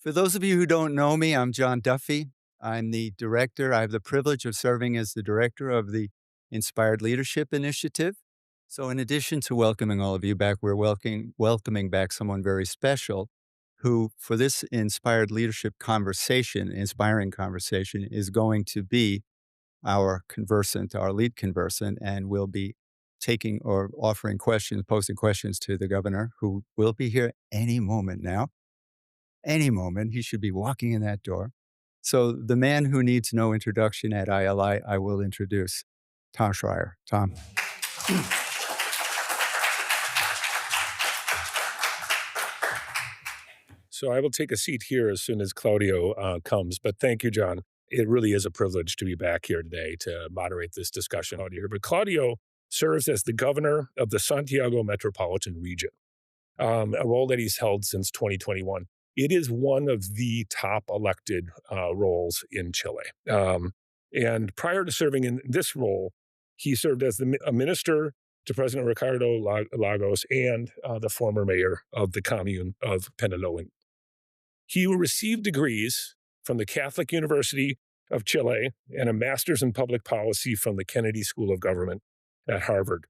For those of you who don't know me, I'm John Duffy. I'm the director. I have the privilege of serving as the director of the Inspired Leadership Initiative. So, in addition to welcoming all of you back, we're welcoming back someone very special who, for this inspired leadership conversation, inspiring conversation, is going to be our conversant, our lead conversant, and will be taking or offering questions, posing questions to the governor, who will be here any moment now. Any moment, he should be walking in that door. So the man who needs no introduction at I will introduce Tom Schreier. Tom. So I will take a seat here as soon as Claudio comes. But thank you, John. It really is a privilege to be back here today to moderate this discussion out here. But Claudio serves as the governor of the Santiago Metropolitan Region, a role that he's held since 2021. It is one of the top elected roles in Chile. And prior to serving in this role, he served as a minister to President Ricardo Lagos and the former mayor of the commune of Penaloen. He received degrees from the Catholic University of Chile and a master's in public policy from the Kennedy School of Government at Harvard.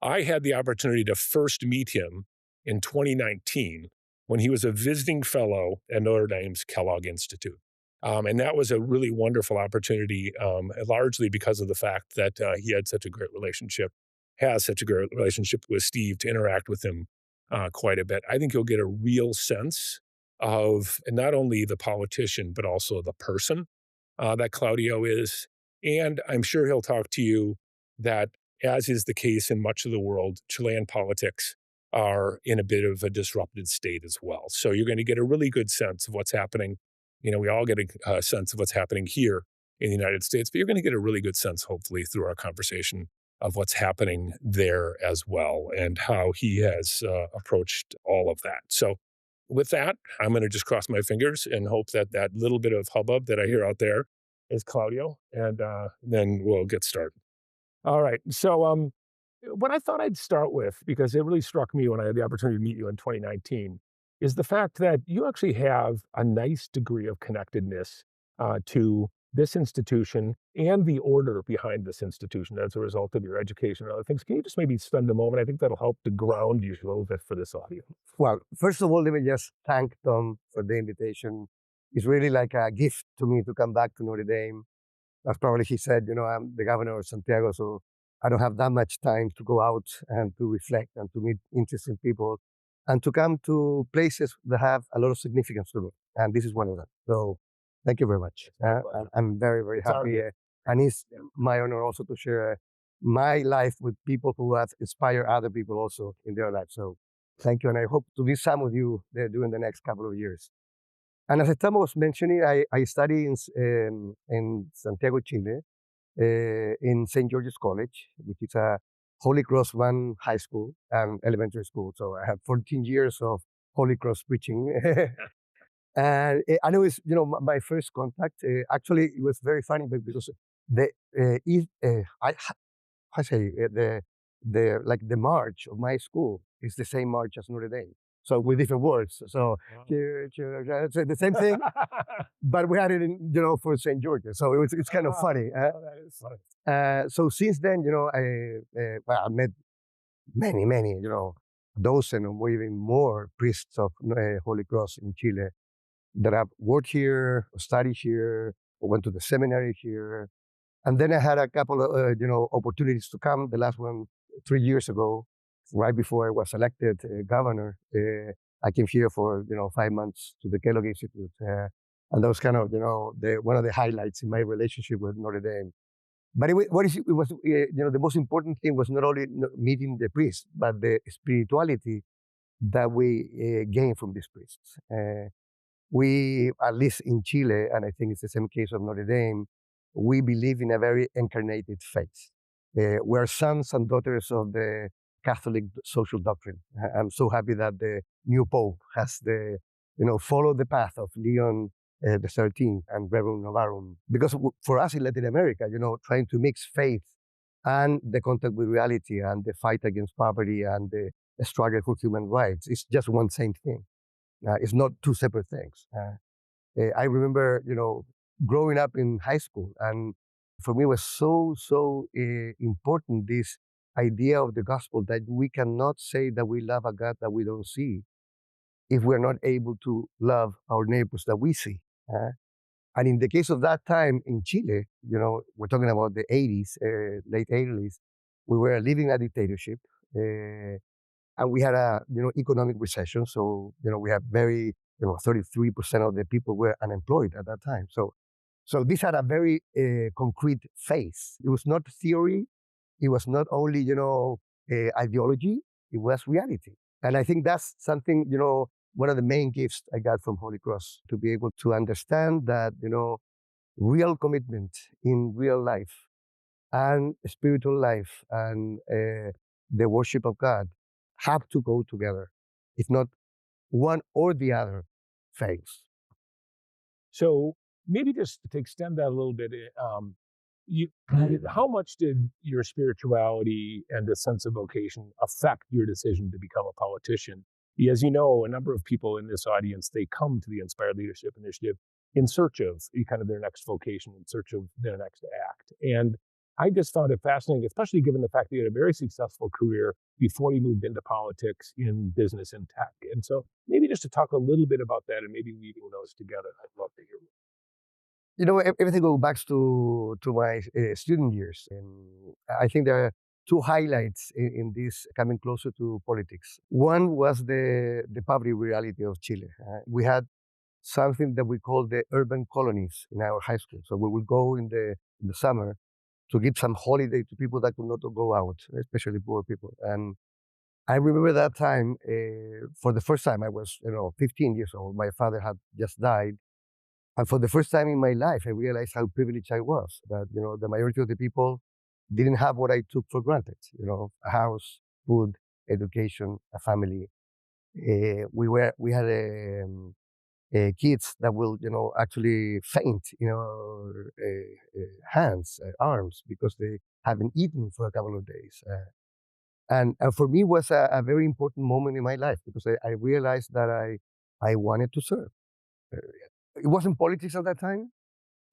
I had the opportunity to first meet him in 2019 when he was a visiting fellow at Notre Dame's Kellogg Institute. And that was a really wonderful opportunity, largely because of the fact that he has such a great relationship with Steve, to interact with him quite a bit. I think you'll get a real sense of not only the politician, but also the person that Claudio is. And I'm sure he'll talk to you that, as is the case in much of the world, Chilean politics are in a bit of a disrupted state as well. So you're going to get a really good sense of what's happening. You know, we all get a sense of what's happening here in the United States, but you're going to get a really good sense, hopefully, through our conversation of what's happening there as well and how he has approached all of that. So with that, I'm going to just cross my fingers and hope that that little bit of hubbub that I hear out there is Claudio, and then we'll get started. All right. So what I thought I'd start with, because it really struck me when I had the opportunity to meet you in 2019, is the fact that you actually have a nice degree of connectedness to this institution and the order behind this institution as a result of your education and other things. Can you just maybe spend a moment? I think that'll help to ground you a little bit for this audience. Well, first of all, let me just thank Tom for the invitation. It's really like a gift to me to come back to Notre Dame. As probably he said, I'm the governor of Santiago, so I don't have that much time to go out and to reflect and to meet interesting people and to come to places that have a lot of significance to me. And this is one of them. So thank you very much. I'm very, very happy. And it's my honor also to share my life with people who have inspired other people also in their lives. So thank you. And I hope to be some of you there during the next couple of years. And as Tom was mentioning, I study in Santiago, Chile, in St. George's College, which is a Holy Cross run high school and elementary school. So I have 14 years of Holy Cross preaching. And I know it's, my first contact. Actually, it was very funny because the march of my school is the same march as Notre Dame. So with different words. So say the same thing, but we had it in, for St. George's. So it's kind of funny. That is funny. So since then, I met many, dozen or even more priests of Holy Cross in Chile that have worked here, studied here, or went to the seminary here. And then I had a couple of, opportunities to come. The last one 3 years ago, right before I was elected governor. I came here for, 5 months to the Kellogg Institute. And that was kind of, one of the highlights in my relationship with Notre Dame. But it was, the most important thing was not only meeting the priests, but the spirituality that we gained from these priests. We, at least in Chile, and I think it's the same case of Notre Dame, we believe in a very incarnated faith. We're sons and daughters of the Catholic social doctrine. I'm so happy that the new Pope has followed the path of Leon the 13th and Reverend Novarum. Because for us in Latin America, trying to mix faith and the contact with reality and the fight against poverty and the struggle for human rights, it's just one same thing. It's not two separate things. I remember, growing up in high school, and for me, it was so important this idea of the gospel that we cannot say that we love a God that we don't see if we're not able to love our neighbors that we see. And in the case of that time in Chile, we're talking about the 80s, late 80s, we were living a dictatorship. And we had a economic recession. So we had 33% of the people were unemployed at that time. So this had a very concrete face. It was not theory. It was not only ideology. It was reality. And I think that's something one of the main gifts I got from Holy Cross, to be able to understand that real commitment in real life and spiritual life and the worship of God have to go together. If not, one or the other fails. So maybe just to extend that a little bit, you, how much did your spirituality and a sense of vocation affect your decision to become a politician? As you know, a number of people in this audience, they come to the Inspired Leadership Initiative in search of kind of their next vocation, in search of their next act. And I just found it fascinating, especially given the fact that you had a very successful career before you moved into politics in business and tech. And so maybe just to talk a little bit about that and maybe weaving those together, I'd love to hear. Everything goes back to my student years. And I think there are two highlights in this coming closer to politics. One was the poverty reality of Chile. We had something that we call the urban colonies in our high school. So we would go in the summer to give some holiday to people that could not go out, especially poor people. And I remember that time, for the first time, I was 15 years old. My father had just died. And for the first time in my life, I realized how privileged I was, that, the majority of the people didn't have what I took for granted, a house, food, education, a family. We had kids that will, actually faint, hands, arms, because they haven't eaten for a couple of days. And for me, it was a very important moment in my life, because I realized that I wanted to serve. Uh, It wasn't politics at that time.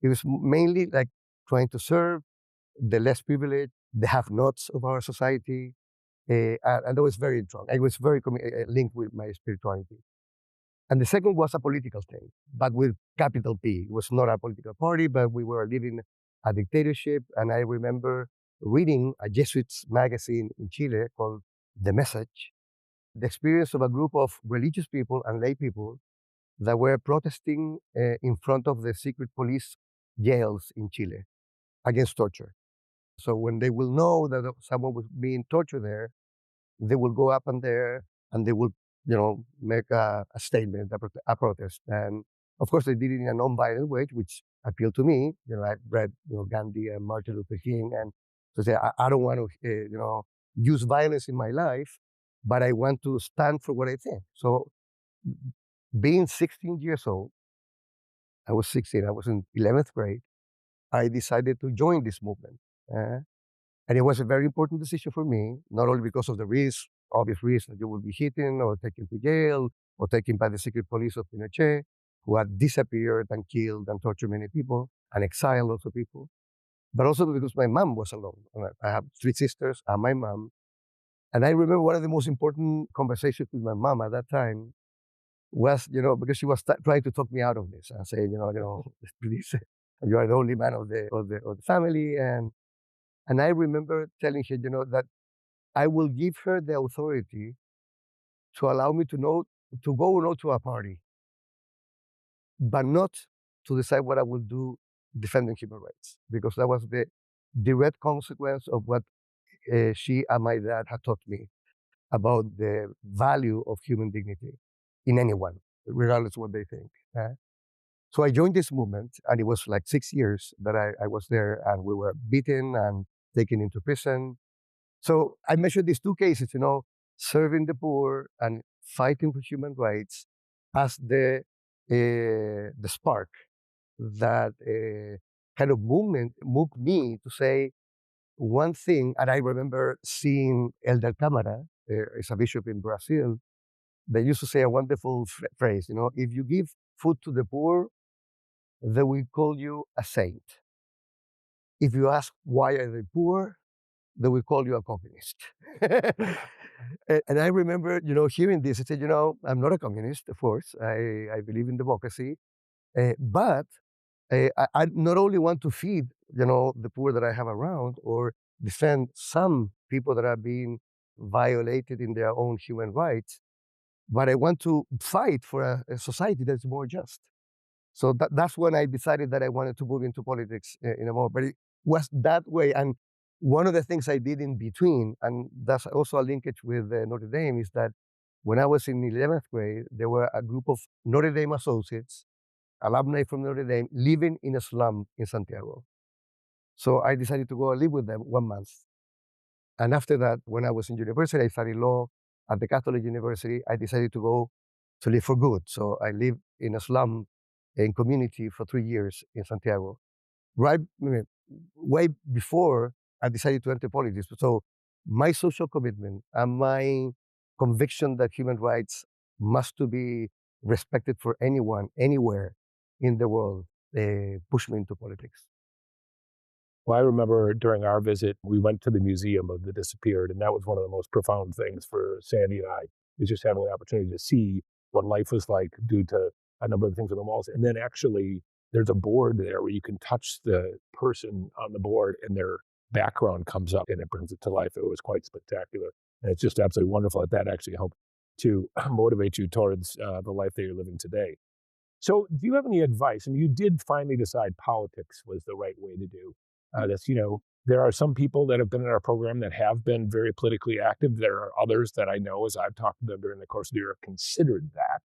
It was mainly like trying to serve the less privileged, the have-nots of our society. And that was very strong. I was very linked with my spirituality. And the second was a political thing, but with capital P. It was not a political party, but we were living a dictatorship. And I remember reading a Jesuits magazine in Chile called The Message, the experience of a group of religious people and lay people that were protesting in front of the secret police jails in Chile against torture. So when they will know that someone was being tortured there, they will go up in there and they will, make a statement, a protest. And of course, they did it in a non-violent way, which appealed to me. I read, Gandhi and Martin Luther King, and so say, I don't want to, use violence in my life, but I want to stand for what I think. So, being 16 years old, I was 16. I was in 11th grade. I decided to join this movement. Uh, and it was a very important decision for me, not only because of the risk, obvious risk that you will be hidden or taken to jail or taken by the secret police of Pinochet, who had disappeared and killed and tortured many people and exiled lots of people, but also because my mom was alone. I have three sisters and my mom. And I remember one of the most important conversations with my mom at that time was, because she was trying to talk me out of this and say, please, you are the only man of the family. And I remember telling her, that I will give her the authority to allow me to go or not to a party, but not to decide what I will do defending human rights, because that was the direct consequence of what she and my dad had taught me about the value of human dignity in anyone, regardless of what they think. So I joined this movement, and it was like 6 years that I was there, and we were beaten and taken into prison. So I measured these two cases, serving the poor and fighting for human rights, as the spark that kind of moved me to say one thing. And I remember seeing Elder Câmara, is a bishop in Brazil, they used to say a wonderful phrase, if you give food to the poor, they will call you a saint. If you ask why are they poor, they will call you a communist. And I remember, hearing this. I said, I'm not a communist, of course. I believe in democracy, but I not only want to feed, the poor that I have around, or defend some people that are being violated in their own human rights, but I want to fight for a society that's more just. So that's when I decided that I wanted to move into politics in a more, but it was that way. And one of the things I did in between, and that's also a linkage with Notre Dame, is that when I was in 11th grade, there were a group of Notre Dame associates, alumni from Notre Dame, living in a slum in Santiago. So I decided to go and live with them 1 month. And after that, when I was in university, I studied law at the Catholic University. I decided to go to live for good. So I lived in a slum in community for 3 years in Santiago, right way before I decided to enter politics. So my social commitment and my conviction that human rights must to be respected for anyone, anywhere in the world, pushed me into politics. Well, I remember during our visit, we went to the Museum of the Disappeared, and that was one of the most profound things for Sandy and I, is just having the opportunity to see what life was like due to a number of the things on the walls. And then actually, there's a board there where you can touch the person on the board and their background comes up and it brings it to life. It was quite spectacular. And it's just absolutely wonderful that that actually helped to motivate you towards the life that you're living today. So, do you have any advice? And you did finally decide politics was the right way to do this. There are some people that have been in our program that have been very politically active. There are others that I know, as I've talked to them during the course of the year, have considered that.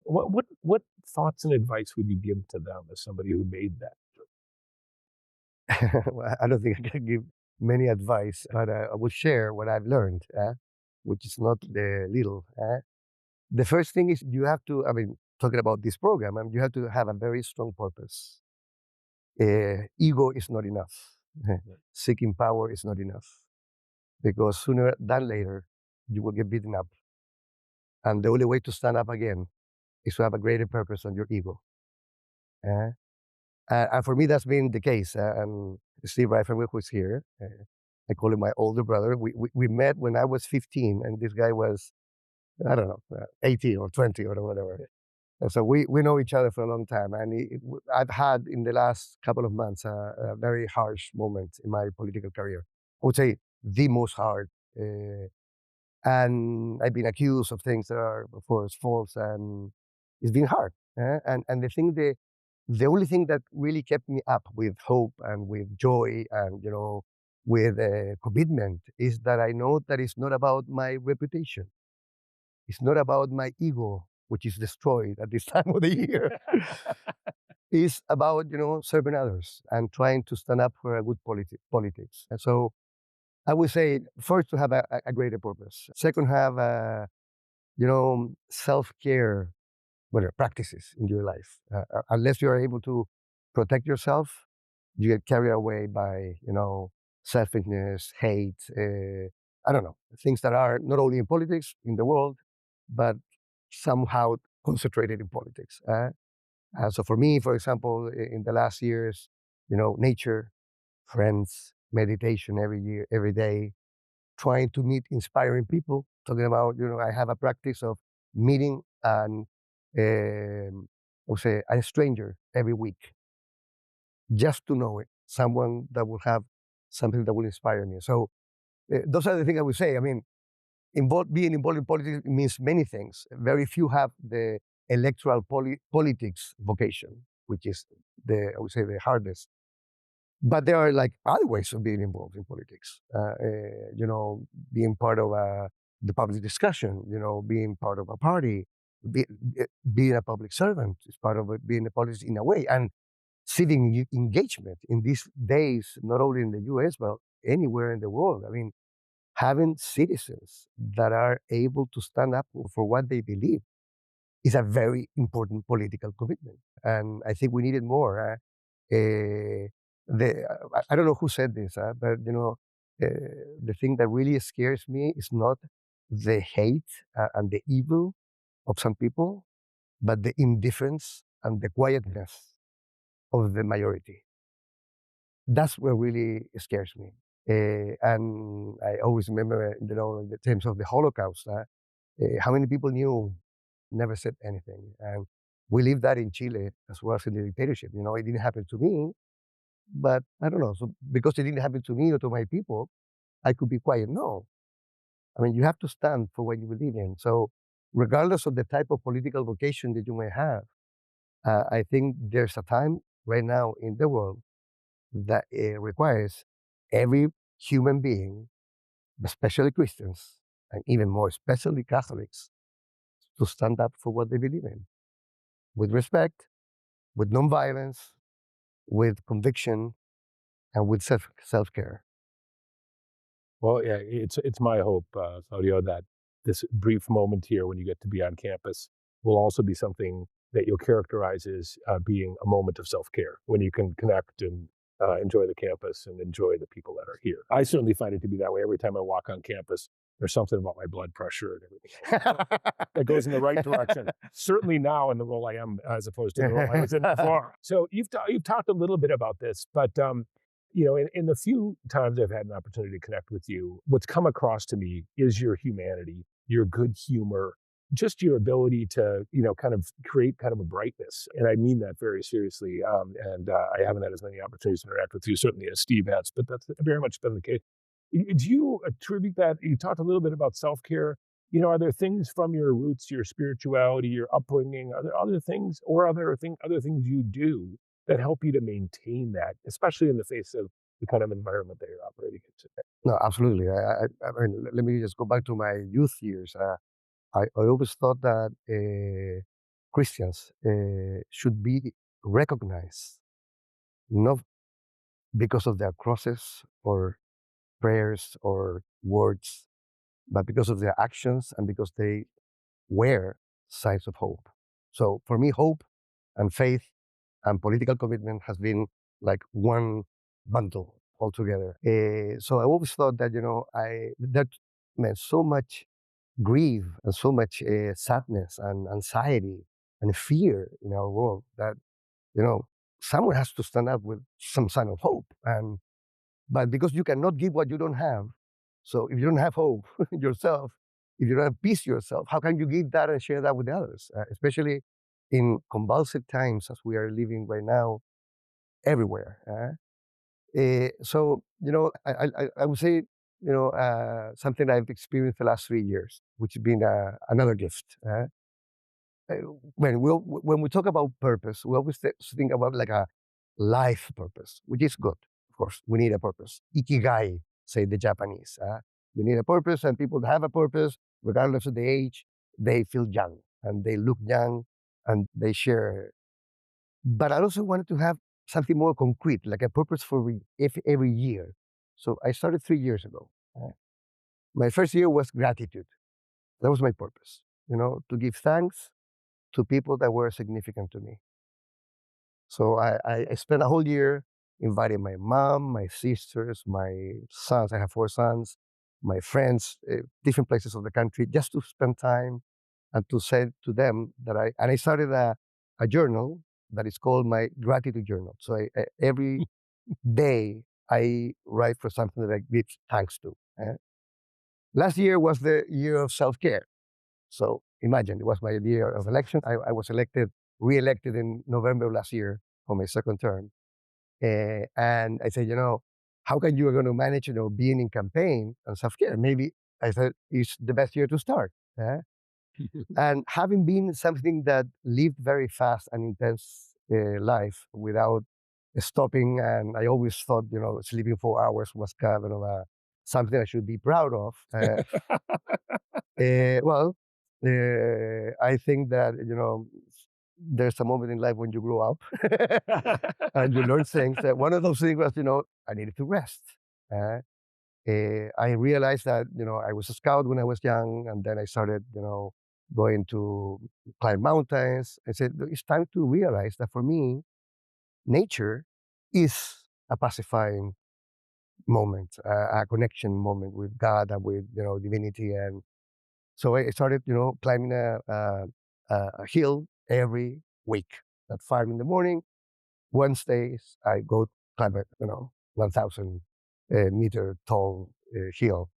What thoughts and advice would you give to them as somebody who made that? Well, I don't think I can give many advice, but I will share what I've learned, which is not the little. The first thing is you have to, I mean, talking about this program, you have to have a very strong purpose. Ego is not enough. Seeking power is not enough, because sooner than later, you will get beaten up. And the only way to stand up again is to have a greater purpose than your ego. Uh, and for me, that's been the case. And Steve Reifenberg, who's here, I call him my older brother. We met when I was 15, and this guy was, I don't know, 18 or 20 or whatever. And so we know each other for a long time. And I've had in the last couple of months a very harsh moment in my political career. I would say the most hard. And I've been accused of things that are, of course, false, and it's been hard. And the only thing that really kept me up with hope and with joy and with commitment is that I know that it's not about my reputation. It's not about my ego, which is destroyed at this time of the year. It's about serving others and trying to stand up for a good politics. And so I would say first to have a greater purpose. Second, have self-care practices in your life. Unless you are able to protect yourself, you get carried away by selfishness, hate. I don't know, things that are not only in politics in the world, but somehow concentrated in politics. So for me, for example, in the last years, nature, friends, meditation every year, every day, trying to meet inspiring people. Talking about, I have a practice of meeting I would say a stranger every week, just to know it, someone that will have something that will inspire me. So those are the things I would say. I mean, being involved in politics means many things. Very few have the electoral politics vocation, which is I would say the hardest. But there are like other ways of being involved in politics. Being part of the public discussion. Being part of a party, be, being a public servant is part of being a politics in a way, and civic engagement in these days, not only in the U.S. but anywhere in the world. I mean, having citizens that are able to stand up for what they believe is a very important political commitment, and I think we need it more. I don't know who said this, but the thing that really scares me is not the hate and the evil of some people, but the indifference and the quietness of the majority. That's what really scares me. And I always remember, in the terms of the Holocaust, how many people knew, never said anything. And we lived that in Chile as well as in the dictatorship. It didn't happen to me, but I don't know. So because it didn't happen to me or to my people, I could be quiet. No, I mean, you have to stand for what you believe in. So regardless of the type of political vocation that you may have, I think there's a time right now in the world that requires every human being, especially Christians, and even more especially Catholics, to stand up for what they believe in with respect, with nonviolence, with conviction, and with self care. Well, yeah, it's my hope, Claudio, that this brief moment here when you get to be on campus will also be something that you'll characterize as being a moment of self-care when you can connect and enjoy the campus and enjoy the people that are here. I certainly find it to be that way every time I walk on campus. There's something about my blood pressure and everything else that goes in the right direction. Certainly now in the role I am, as opposed to the role I was in before. So you've talked a little bit about this, but in the few times I've had an opportunity to connect with you, what's come across to me is your humanity, your good humor, just your ability to, kind of create kind of a brightness. And I mean that very seriously. And I haven't had as many opportunities to interact with you, certainly as Steve has, but that's very much been the case. Do you attribute that? You talked a little bit about self care. Are there things from your roots, your spirituality, your upbringing? Are there other things, or other things you do that help you to maintain that, especially in the face of the kind of environment that you're operating in today? No, absolutely. I mean, let me just go back to my youth years. I always thought that Christians should be recognized not because of their crosses or prayers or words, but because of their actions and because they wear signs of hope. So for me, hope and faith and political commitment has been like one bundle altogether. So I always thought that that meant so much grief and so much sadness and anxiety and fear in our world that you know someone has to stand up with some sign of hope. And but because you cannot give what you don't have, so if you don't have hope yourself, if you don't have peace yourself, how can you give that and share that with others? Especially in convulsive times as we are living right now, everywhere. So I would say something I've experienced the last 3 years, which has been another gift. Uh, when we talk about purpose, we always think about like a life purpose, which is good. Of course, we need a purpose. Ikigai, say the Japanese. You need a purpose, and people that have a purpose, regardless of the age, they feel young and they look young and they share. But I also wanted to have something more concrete, like a purpose for every year. So I started 3 years ago. My first year was gratitude. That was my purpose, to give thanks to people that were significant to me. So I spent a whole year inviting my mom, my sisters, my sons. I have 4 sons, my friends, different places of the country, just to spend time and to say to them that I started a journal that is called my gratitude journal. So every day I write for something that I give thanks to. Last year was the year of self-care. So imagine, it was my year of election. I was re-elected in November of last year for my second term. And I said, how can you going to manage, being in campaign and self-care? Maybe I said, it's the best year to start. And having been something that lived very fast and intense life without stopping, and I always thought, sleeping 4 hours was kind of something I should be proud of. Well, I think that there's a moment in life when you grow up and you learn things. One of those things was, I needed to rest. I realized that I was a scout when I was young, and then I started going to climb mountains. I said it's time to realize that for me, nature is a pacifying moment, a connection moment with God and with divinity. And so I started climbing a hill every week at 5 in the morning. Wednesdays, I go climb a 1,000 meter tall hill.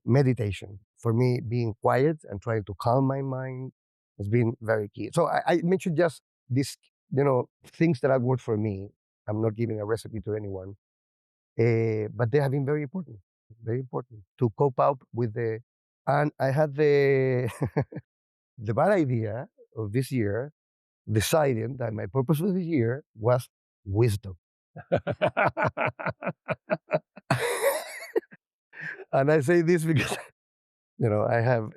Meditation for me, being quiet and trying to calm my mind has been very key. So I mentioned just these, things that have worked for me. I'm not giving a recipe to anyone, but they have been very important to cope up with the. And I had the the bad idea of this year, deciding that my purpose for this year was wisdom. And I say this because I have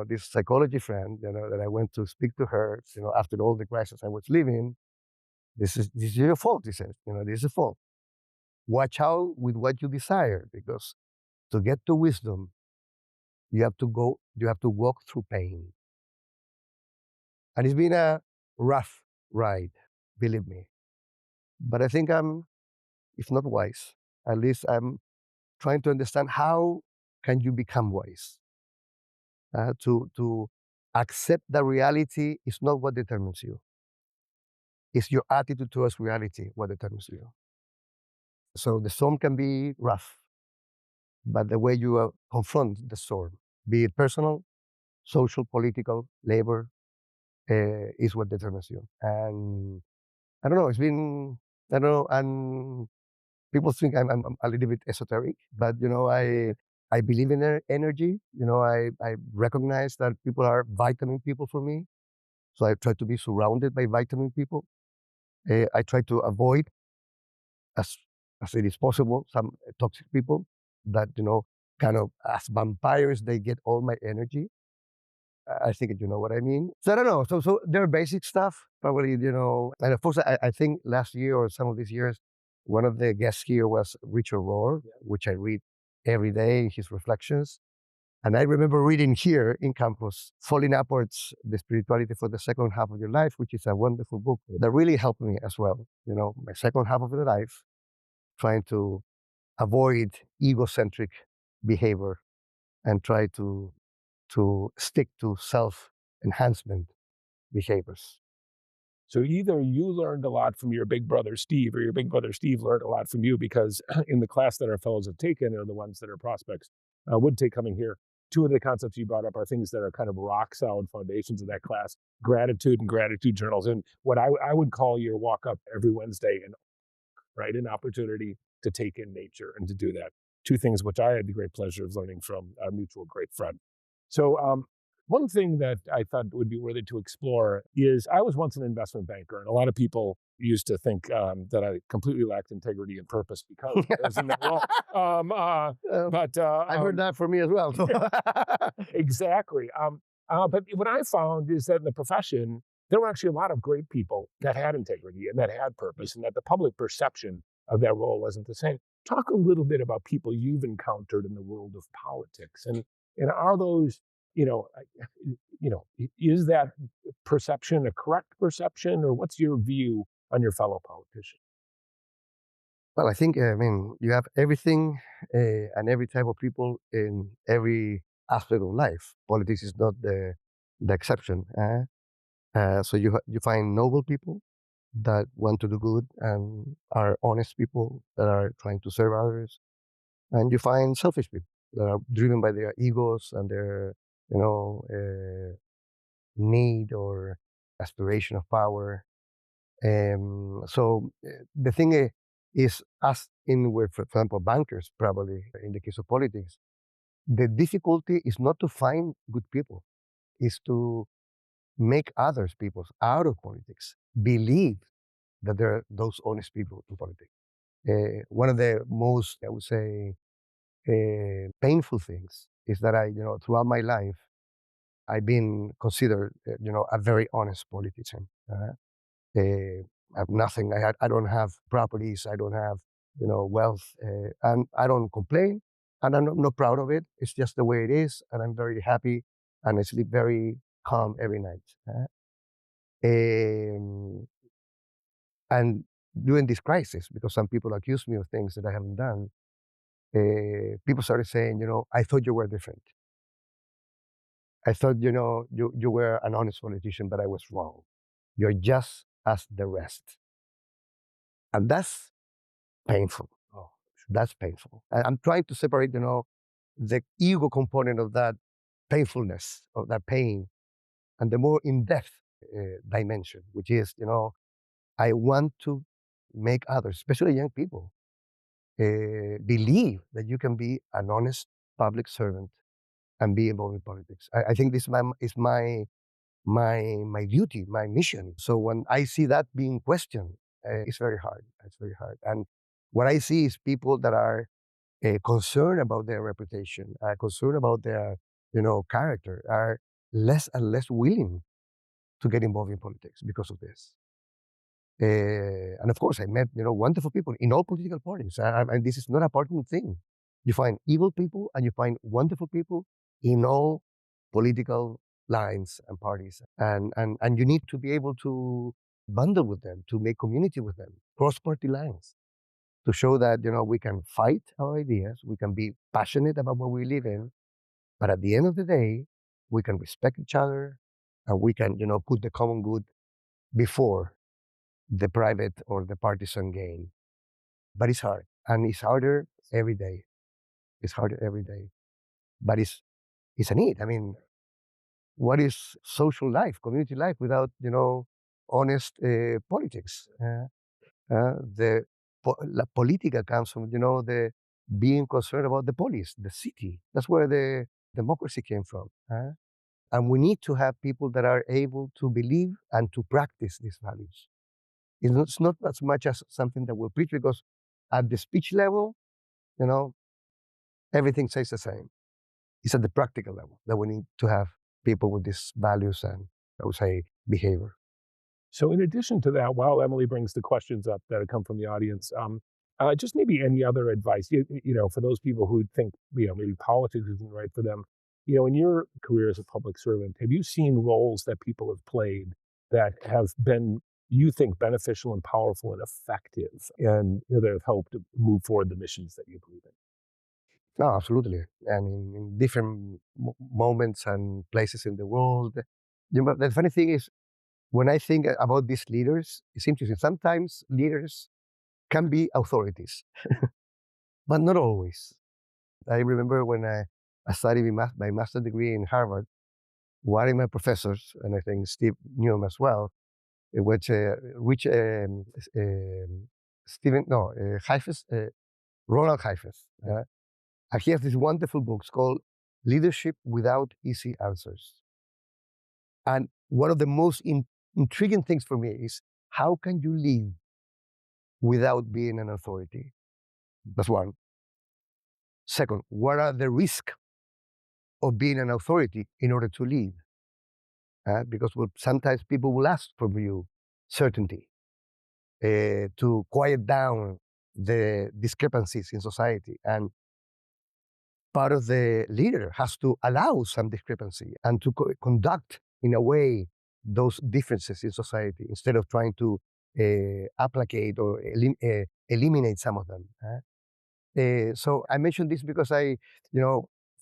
this psychology friend, that I went to speak to her, after all the crisis I was living. This is your fault, he says. This is a fault. Watch out with what you desire, because to get to wisdom, you have to walk through pain. And it's been a rough ride, believe me. But I think I'm, if not wise, at least I'm trying to understand how can you become wise. To accept that reality is not what determines you. It's your attitude towards reality what determines you. So the storm can be rough, but the way you confront the storm, be it personal, social, political, labor, is what determines you. And I don't know, I don't know, and people think I'm a little bit esoteric, but I believe in energy. I recognize that people are vitamin people for me. So I try to be surrounded by vitamin people. I try to avoid as as it is possible some toxic people that kind of as vampires they get all my energy. I think you know what I mean. So I don't know. So there are basic stuff probably, and of course I think last year or some of these years, one of the guests here was Richard Rohr, which I read every day, his reflections. And I remember reading here in campus, Falling Upwards, The Spirituality for the Second Half of Your Life, which is a wonderful book that really helped me as well. My second half of the life, trying to avoid egocentric behavior and try to stick to self-enhancement behaviors. So either you learned a lot from your big brother Steve, or your big brother Steve learned a lot from you, because in the class that our fellows have taken, or the ones that our prospects would take coming here, two of the concepts you brought up are things that are kind of rock solid foundations of that class: gratitude and gratitude journals. And what I would call your walk up every Wednesday, and right, an opportunity to take in nature and to do that. Two things which I had the great pleasure of learning from a mutual great friend. So one thing that I thought would be worthy to explore is, I was once an investment banker, and a lot of people used to think that I completely lacked integrity and purpose because I was in that role. But I've heard that for me as well. exactly. But what I found is that in the profession, there were actually a lot of great people that had integrity and that had purpose, and that the public perception of that role wasn't the same. Talk a little bit about people you've encountered in the world of politics, and are those, you know, is that perception a correct perception, or what's your view on your fellow politicians? Well, I think, I mean, you have everything and every type of people in every aspect of life. Politics is not the exception. So you find noble people that want to do good and are honest people that are trying to serve others, and you find selfish people that are driven by their egos and their need or aspiration of power. So the thing is, as in with, for example, bankers, probably in the case of politics, the difficulty is not to find good people, is to make others people out of politics believe that there are those honest people in politics. One of the most, I would say, painful things is that throughout my life, I've been considered, a very honest politician. I have nothing. I don't have properties. I don't have, wealth, and I don't complain, and I'm not proud of it. It's just the way it is, and I'm very happy, and I sleep very calm every night. Um, and during this crisis, because some people accuse me of things that I haven't done, people started saying, I thought you were different. I thought, you were an honest politician, but I was wrong. You're just as the rest. And that's painful. Oh, that's painful. I'm trying to separate, the ego component of that painfulness, of that pain, and the more in-depth dimension, which is, I want to make others, especially young people, believe that you can be an honest public servant and be involved in politics. I think this is my duty, my mission. So when I see that being questioned, it's very hard. It's very hard. And what I see is people that are concerned about their reputation, concerned about their, character, are less and less willing to get involved in politics because of this. And of course, I met, wonderful people in all political parties. And this is not a partisan thing. You find evil people and you find wonderful people in all political lines and parties. And you need to be able to bundle with them, to make community with them, cross party lines, to show that, we can fight our ideas, we can be passionate about what we live in, but at the end of the day, we can respect each other and we can, put the common good before the private or the partisan gain. But it's hard. And it's harder every day. It's harder every day. But it's a need. I mean, what is social life, community life without, honest politics? La politica comes from, the being concerned about the polis, the city. That's where the democracy came from. And we need to have people that are able to believe and to practice these values. It's not as much as something that we preach because at the speech level, you know, everything stays the same. It's at the practical level that we need to have people with these values and, I would say, behavior. So, in addition to that, while Emily brings the questions up that have come from the audience, just maybe any other advice, for those people who think, maybe politics isn't right for them. In your career as a public servant, have you seen roles that people have played that have been, you think, beneficial and powerful and effective, and that have helped move forward the missions that you believe in? No, absolutely. And in different moments and places in the world. The funny thing is, when I think about these leaders, it's interesting. Sometimes leaders can be authorities, but not always. I remember when I studied my master's degree in Harvard, one of my professors, and I think Steve knew him as well, which which Stephen, no, Heifetz, Ronald Heifetz. And he has this wonderful book called Leadership Without Easy Answers. And one of the most intriguing things for me is how can you lead without being an authority? That's one. Second, what are the risks of being an authority in order to lead? Because sometimes people will ask from you certainty to quiet down the discrepancies in society. And part of the leader has to allow some discrepancy and to conduct in a way those differences in society instead of trying to applicate or eliminate some of them. So I mentioned this because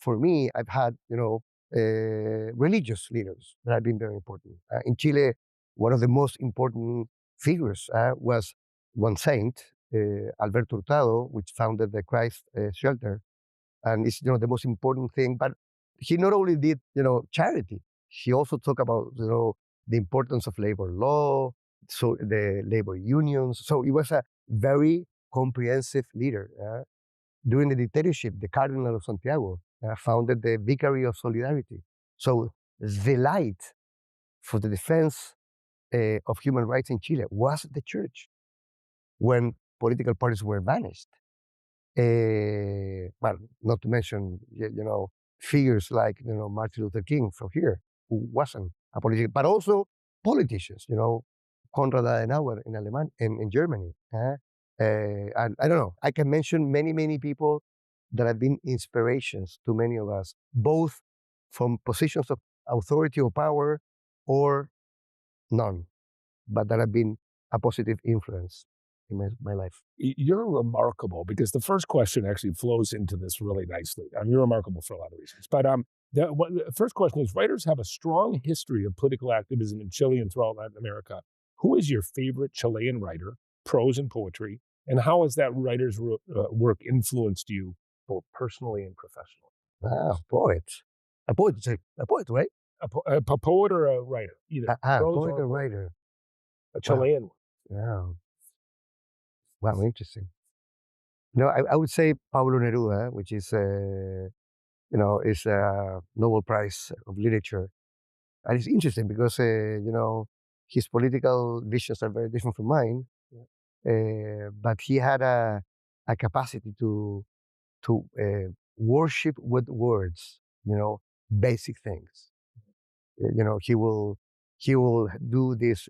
for me, I've had, religious leaders that have been very important. In Chile, one of the most important figures was one saint, Alberto Hurtado, which founded the Christ Shelter, and it's the most important thing. But he not only did charity, he also talked about the importance of labor law, so the labor unions. So he was a very comprehensive leader. During the dictatorship, the Cardinal of Santiago founded the Vicary of Solidarity. So the light for the defense of human rights in Chile was the church when political parties were banished. Well, not to mention, figures like, Martin Luther King from here, who wasn't a politician, but also politicians, Konrad Adenauer in Germany. And I don't know, I can mention many, many people that have been inspirations to many of us, both from positions of authority or power or none, but that have been a positive influence in my life. You're remarkable because the first question actually flows into this really nicely. You're remarkable for a lot of reasons. But the first question is, writers have a strong history of political activism in Chile and throughout Latin America. Who is your favorite Chilean writer? prose and poetry, and how has that writer's work influenced you both personally and professionally? Ah, poet. A poet, right? A poet or a writer, either prose Poet or or poetry, writer. a Wow. Chilean one. Yeah. Wow, interesting. No, I would say Pablo Neruda, which is, is a Nobel Prize of Literature. And it's interesting because, his political visions are very different from mine. But he had a capacity to worship with words, basic things. He will do this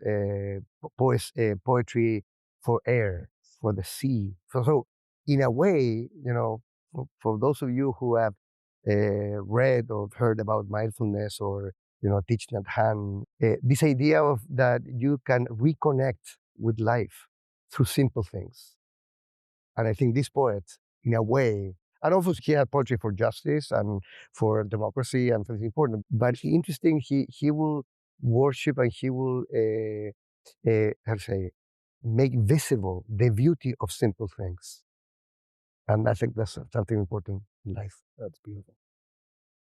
poetry for air, for the sea. So in a way, for those of you who have read or heard about mindfulness or teaching at hand, this idea of that you can reconnect with life through simple things. And I think this poet, in a way, and also he had poetry for justice and for democracy and for things important. But interesting, he will worship and he will, how to say, make visible the beauty of simple things. And I think that's something important in life. That's beautiful.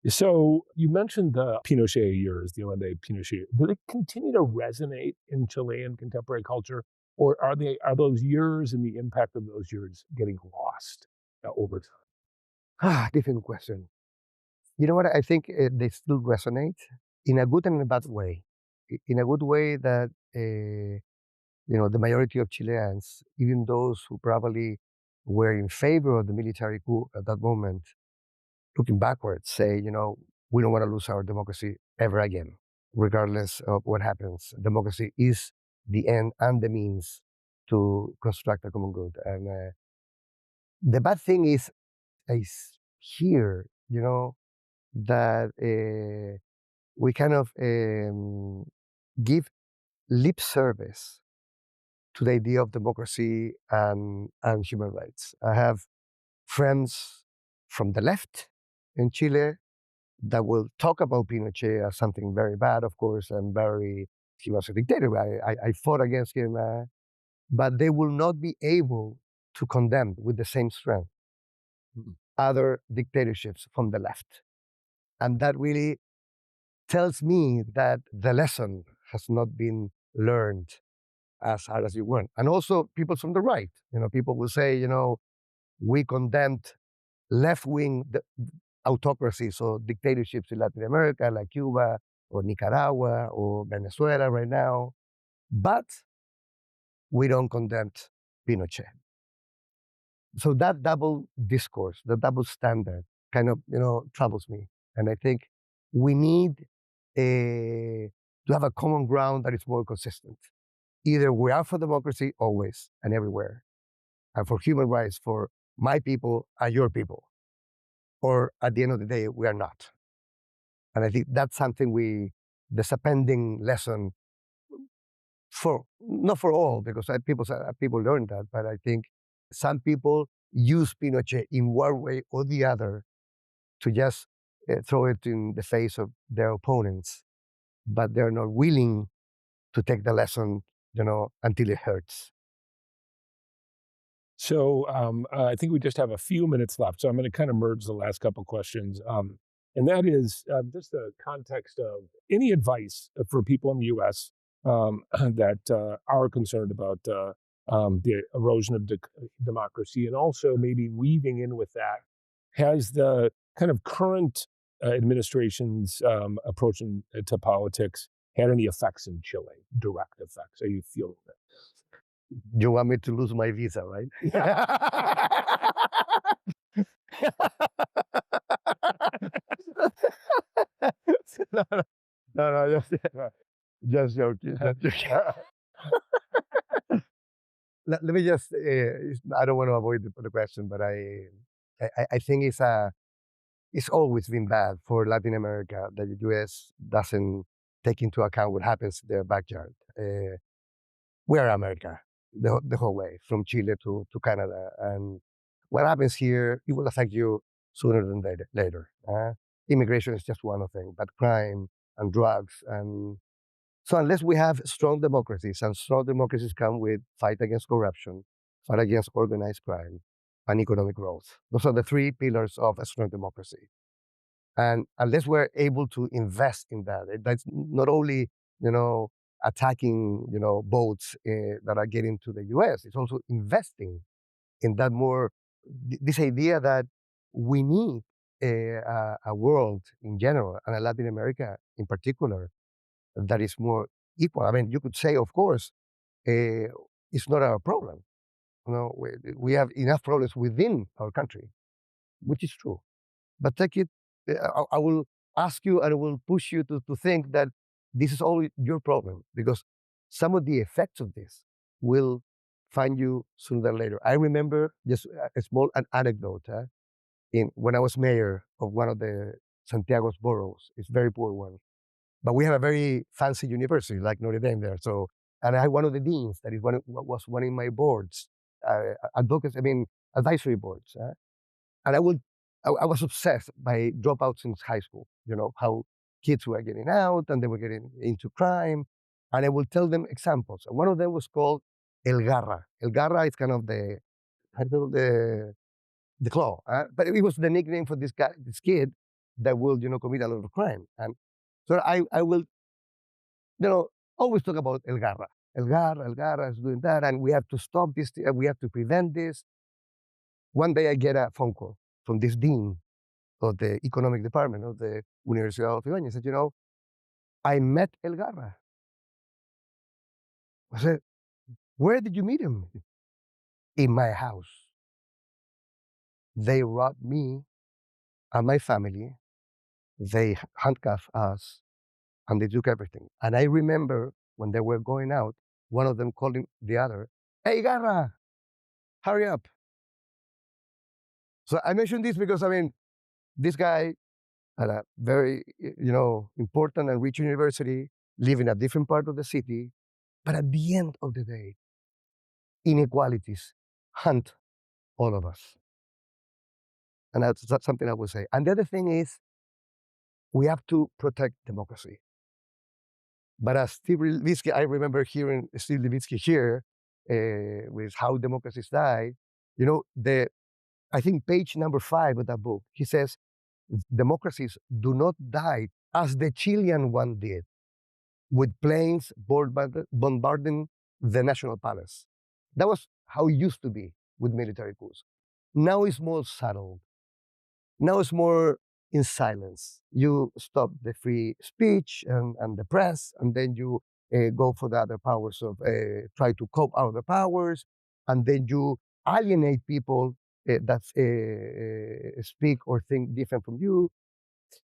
So you mentioned the Pinochet years, the Allende Pinochet. Do they continue to resonate in Chilean contemporary culture, or are those years and the impact of those years getting lost over time? Different question. You know what? I think they still resonate in a good and a bad way. In a good way that the majority of Chileans, even those who probably were in favor of the military coup at that moment, looking backwards, say, we don't want to lose our democracy ever again, regardless of what happens. Democracy is the end and the means to construct a common good. And the bad thing is, I hear, that we kind of give lip service to the idea of democracy and human rights. I have friends from the left in Chile that will talk about Pinochet as something very bad, of course, and he was a dictator. I fought against him, but they will not be able to condemn with the same strength other dictatorships from the left. And that really tells me that the lesson has not been learned as hard as you want. And also people from the right, people will say, we condemned left-wing autocracies or dictatorships in Latin America, like Cuba or Nicaragua or Venezuela right now, but we don't condemn Pinochet. So that double discourse, the double standard kind of, troubles me. And I think we need to have a common ground that is more consistent. Either we are for democracy always and everywhere, and for human rights for my people and your people, or at the end of the day, we are not. And I think that's something there's a pending lesson for, not for all, because people learn that, but I think some people use Pinochet in one way or the other to just throw it in the face of their opponents, but they're not willing to take the lesson, until it hurts. So I think we just have a few minutes left. So I'm going to kind of merge the last couple questions. And that is just the context of any advice for people in the US that are concerned about the erosion of democracy, and also maybe weaving in with that, has the kind of current administration's approach to politics had any effects in Chile, direct effects? Are you feeling that? You want me to lose my visa, right? No, no, no, just joking. Just joking. Let me just, I don't want to avoid the question, but I think it's always been bad for Latin America that the US doesn't take into account what happens in their backyard. We are America the whole way, from Chile to Canada. And what happens here, it will affect you sooner than later. Immigration is just one of them, but crime and drugs and So unless we have strong democracies, and strong democracies come with fight against corruption, fight against organized crime, and economic growth. Those are the three pillars of a strong democracy. And unless we're able to invest in that, that's not only, you know, attacking, boats that are getting to the US, it's also investing in that more, this idea that we need a world in general, and a Latin America in particular, that is more equal. I mean, you could say, of course, it's not our problem. We have enough problems within our country, which is true. But take it, I will ask you and I will push you to think that this is all your problem, because some of the effects of this will find you sooner or later. I remember just a small anecdote. When I was mayor of one of the Santiago's boroughs, it's a very poor one, but we have a very fancy university like Notre Dame there. So, and I had one of the deans that was one in my boards, advocacy, advisory boards. And I was obsessed by dropouts in high school, how kids were getting out and they were getting into crime. And I will tell them examples. And one of them was called El Garra. El Garra is kind of I don't know, the claw. But it was the nickname for this guy, this kid that will, commit a lot of crime. And so I will, always talk about El Garra. El Garra is doing that. And we have to stop this. We have to prevent this. One day I get a phone call from this dean of the economic department of the Universidad of Ibañez. He said, I met El Garra. I said, where did you meet him? In my house. They robbed me and my family. They handcuffed us and they took everything. And I remember when they were going out, one of them calling the other, hey, Garra, hurry up. So I mentioned this because, this guy at a very, important and rich university, live in a different part of the city. But at the end of the day, inequalities hunt all of us. And that's something I would say. And the other thing is, we have to protect democracy. But as Steve Levitsky, I remember hearing Steve Levitsky here with How Democracies Die, I think page number 5 of that book, he says, democracies do not die as the Chilean one did, with planes bombarding the National Palace. That was how it used to be with military coups. Now it's more subtle. Now it's more in silence. You stop the free speech and the press, and then you go for the other powers of try to cope out the powers, and then you alienate people that speak or think different from you.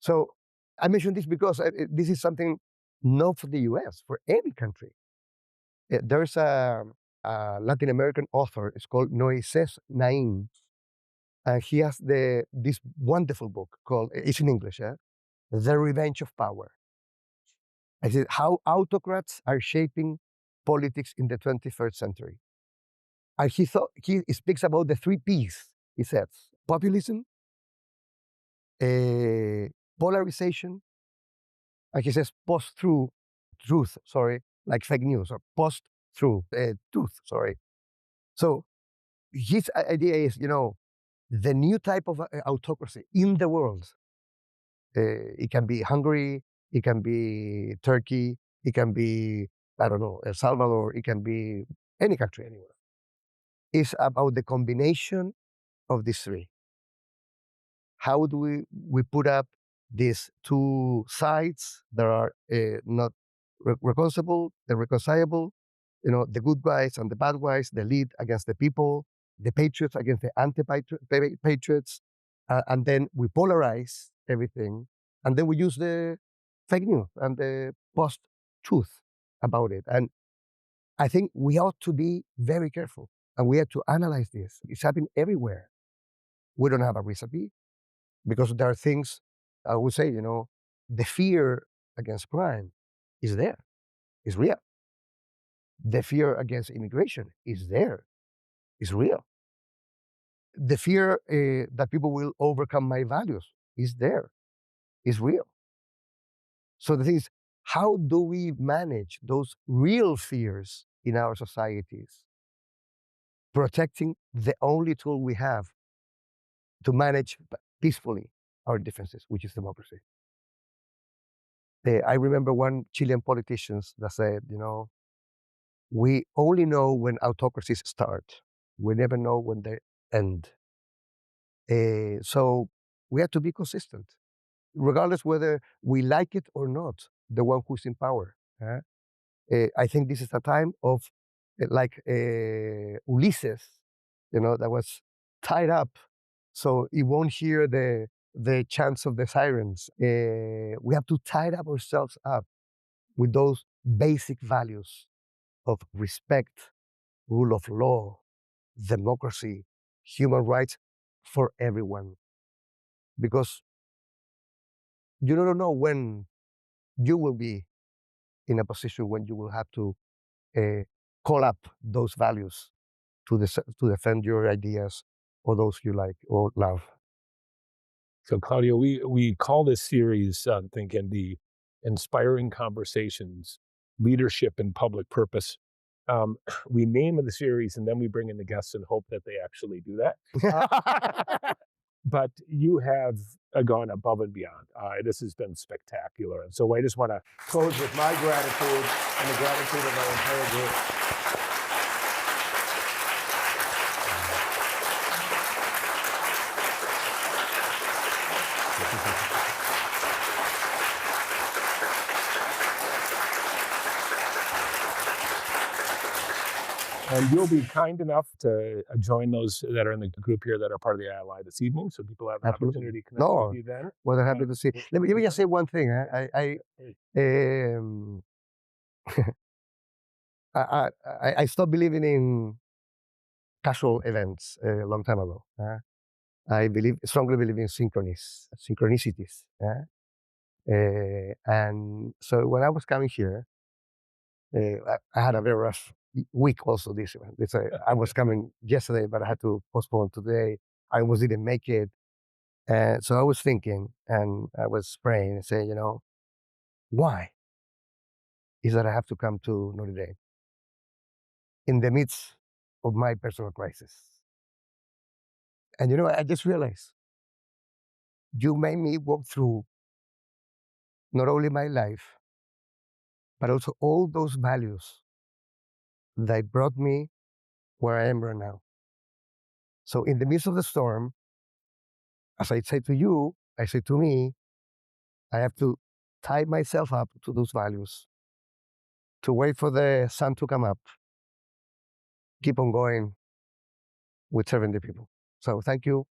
So I mention this because this is something not for the US, for any country. There's a Latin American author, it's called Moises Naim, and he has this wonderful book called, it's in English, The Revenge of Power. I said, how autocrats are shaping politics in the 21st century. And he speaks about the 3 Ps, he says, populism, polarization, and he says truth, like fake news, or truth, sorry. So his idea is, the new type of autocracy in the world. It can be Hungary, it can be Turkey, it can be, I don't know, El Salvador, it can be any country anywhere. It's about the combination of these 3. How do we put up these 2 sides that are not reconcilable, the good guys and the bad guys, the elite against the people, the patriots against the anti-patriots, and then we polarize everything, and then we use the fake news and the post-truth about it. And I think we ought to be very careful, and we have to analyze this. It's happening everywhere. We don't have a recipe, because there are things, I would say, the fear against crime is there, is real. The fear against immigration is there, is real. The fear that people will overcome my values is there, is real. So the thing is, how do we manage those real fears in our societies, protecting the only tool we have to manage peacefully our differences, which is democracy? I remember one Chilean politician that said, we only know when autocracies start. We never know when they end. So we have to be consistent, regardless whether we like it or not, the one who's in power. I think this is a time of like Ulysses, that was tied up, so he won't hear the chants of the sirens. We have to tie ourselves up with those basic values of respect, rule of law, democracy, human rights for everyone. Because you don't know when you will be in a position when you will have to call up those values to defend your ideas or those you like or love. So, Claudio, we call this series, I'm thinking, the Inspiring Conversations, Leadership and Public Purpose. We name the series and then we bring in the guests and hope that they actually do that. But you have gone above and beyond. This has been spectacular. And so I just want to Close with my gratitude and the gratitude of our entire group. And you'll be kind enough to join those that are in the group here that are part of the ILI this evening, so people have an opportunity to connect with you then. Well, they're happy to see. Let me just say one thing. I stopped believing in casual events a long time ago. I strongly believe in synchronicities. And so when I was coming here, I had a very rough week also I was coming yesterday, but I had to postpone today. I almost didn't make it. And so I was thinking and I was praying and saying, why is that I have to come to Notre Dame in the midst of my personal crisis? And I just realized you made me walk through not only my life, but also all those values that brought me where I am right now. So in the midst of the storm, as I say to you, I say to me, I have to tie myself up to those values, to wait for the sun to come up, keep on going with serving the people. So thank you.